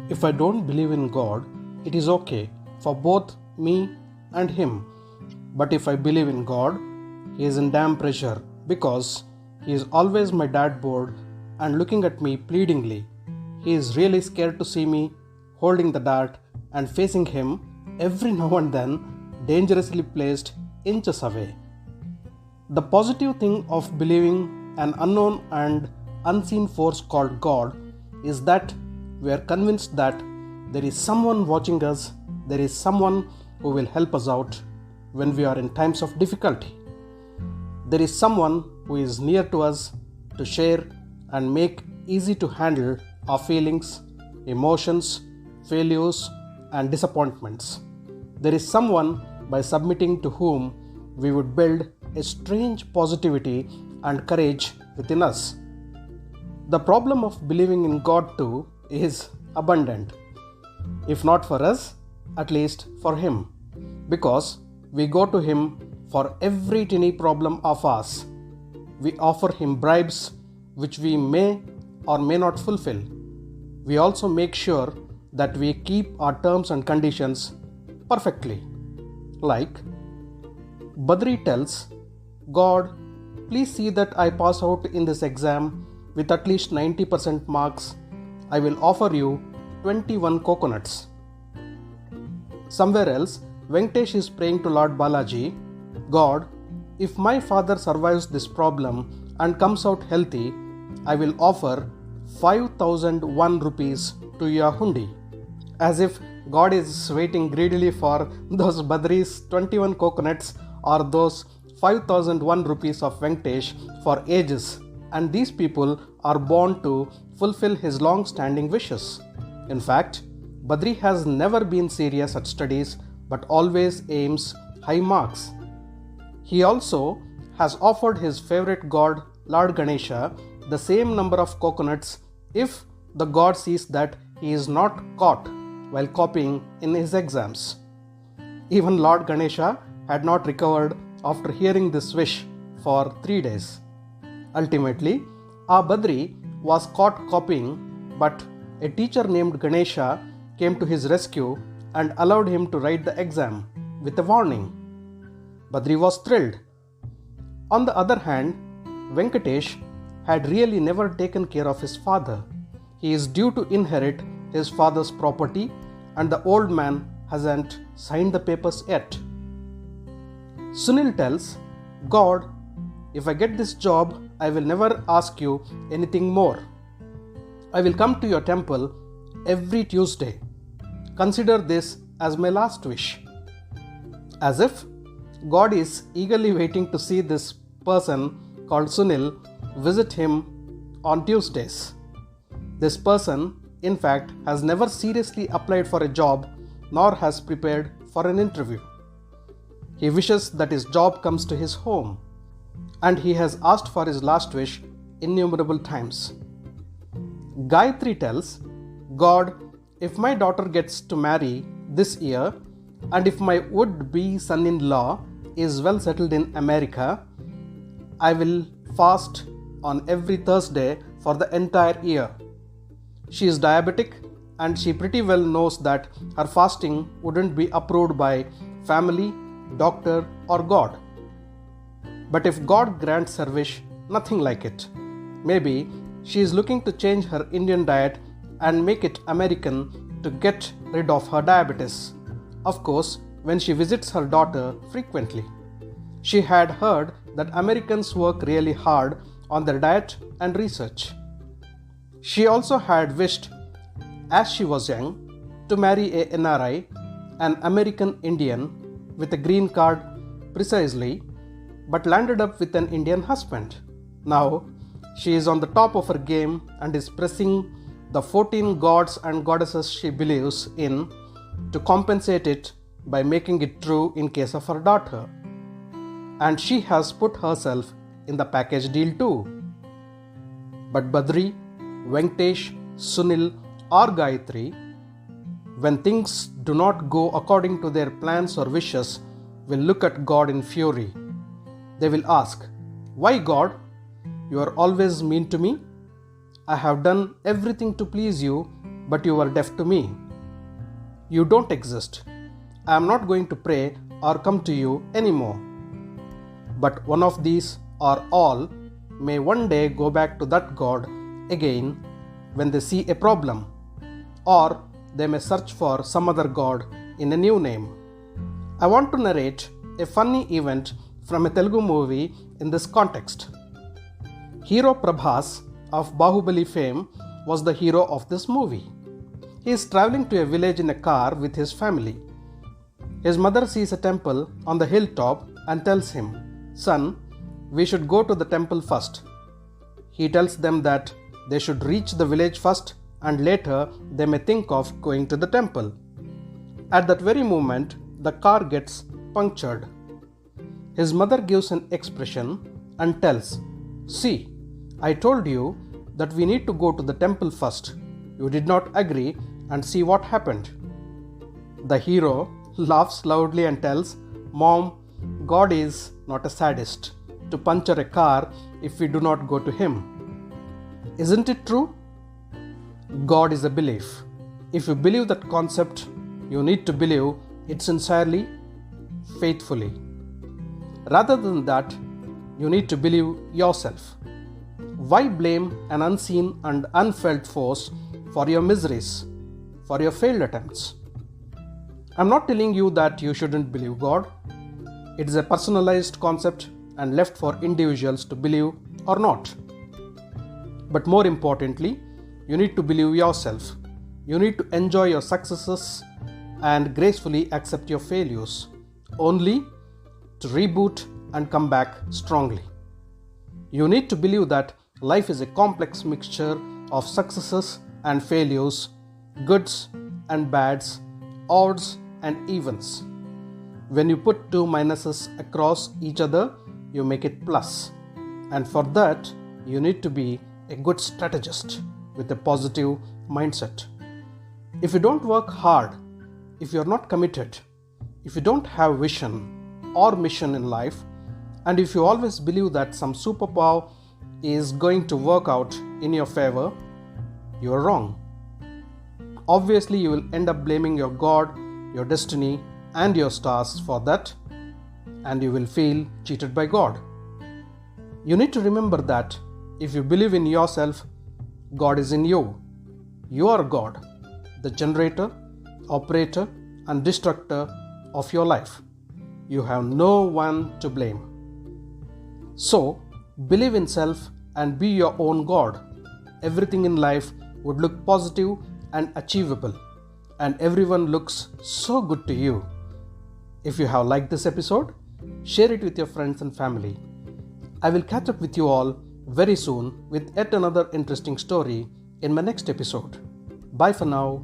If I don't believe in God, it is okay for both me and him. But if I believe in God, he is in damn pressure because he is always my dad board and looking at me pleadingly. He is really scared to see me holding the dart and facing him every now and then, dangerously placed inches away. The positive thing of believing an unknown and unseen force called God is that we are convinced that there is someone watching us, there is someone who will help us out when we are in times of difficulty. There is someone who is near to us to share and make easy to handle our feelings, emotions, failures, and disappointments. There is someone by submitting to whom we would build a strange positivity and courage within us. The problem of believing in God too is abundant. If not for us, at least for Him. Because we go to Him for every tiny problem of ours. We offer Him bribes which we may or may not fulfill. We also make sure that we keep our terms and conditions perfectly. Like, Badri tells God, please see that I pass out in this exam with at least 90% marks. I will offer you 21 coconuts. Somewhere else, Venkatesh is praying to Lord Balaji, God, if my father survives this problem and comes out healthy, I will offer 5,001 rupees to your hundi. As if God is waiting greedily for those Badri's 21 coconuts or those 5,001 rupees of Venkatesh for ages, and these people are born to fulfill his long-standing wishes. In fact, Badri has never been serious at studies but always aims high marks. He also has offered his favorite god, Lord Ganesha, the same number of coconuts if the god sees that he is not caught while copying in his exams. Even Lord Ganesha had not recovered after hearing this wish for 3 days. Ultimately, our Badri was caught copying, but a teacher named Ganesha came to his rescue and allowed him to write the exam with a warning. Badri was thrilled. On the other hand, Venkatesh had really never taken care of his father. He is due to inherit his father's property and the old man hasn't signed the papers yet. Sunil tells God, if I get this job, I will never ask you anything more. I will come to your temple every Tuesday. Consider this as my last wish. As if God is eagerly waiting to see this person called Sunil visit him on Tuesdays. This person, in fact, has never seriously applied for a job nor has prepared for an interview. He wishes that his job comes to his home, and he has asked for his last wish innumerable times. Gayatri tells God, if my daughter gets to marry this year, and if my would-be son-in-law is well settled in America, I will fast on every Thursday for the entire year. She is diabetic and she pretty well knows that her fasting wouldn't be approved by family, doctor or God. But if God grants her wish, nothing like it. Maybe she is looking to change her Indian diet and make it American to get rid of her diabetes. Of course, when she visits her daughter frequently. She had heard that Americans work really hard on their diet and research. She also had wished, as she was young, to marry a NRI, an American Indian with a green card precisely, but landed up with an Indian husband. Now, she is on the top of her game and is pressing the 14 gods and goddesses she believes in to compensate it by making it true in case of her daughter. And she has put herself in the package deal too. But Badri, Venkatesh, Sunil or Gayatri, when things do not go according to their plans or wishes, will look at God in fury. They will ask, why God? You are always mean to me. I have done everything to please you, but you were deaf to me. You don't exist. I am not going to pray or come to you anymore. But one of these or all may one day go back to that God again when they see a problem, or they may search for some other God in a new name. I want to narrate a funny event from a Telugu movie in this context. Hero Prabhas of Bahubali fame was the hero of this movie. He is traveling to a village in a car with his family. His mother sees a temple on the hilltop and tells him, "Son, we should go to the temple first." He tells them that they should reach the village first and later they may think of going to the temple. At that very moment, the car gets punctured. His mother gives an expression and tells, "See, I told you that we need to go to the temple first. You did not agree, and see what happened." The hero laughs loudly and tells, "Mom, God is not a sadist to puncture a car if we do not go to Him." Isn't it true? God is a belief. If you believe that concept, you need to believe it sincerely, faithfully. Rather than that, you need to believe yourself. Why blame an unseen and unfelt force for your miseries, for your failed attempts? I'm not telling you that you shouldn't believe God. It is a personalized concept and left for individuals to believe or not. But more importantly, you need to believe yourself. You need to enjoy your successes and gracefully accept your failures, only to reboot and come back strongly. You need to believe that life is a complex mixture of successes and failures, goods and bads, odds and evens. When you put two minuses across each other, you make it plus. And for that, you need to be a good strategist with a positive mindset. If you don't work hard, if you're not committed, if you don't have vision or mission in life, and if you always believe that some superpower is going to work out in your favor, you are wrong. Obviously, you will end up blaming your God, your destiny, and your stars for that, and you will feel cheated by God. You need to remember that if you believe in yourself, God is in you. You are God, the generator, operator, and destructor of your life. You have no one to blame. So, believe in self and be your own God. Everything in life would look positive and achievable, and everyone looks so good to you. If you have liked this episode, share it with your friends and family. I will catch up with you all very soon with yet another interesting story in my next episode. Bye for now.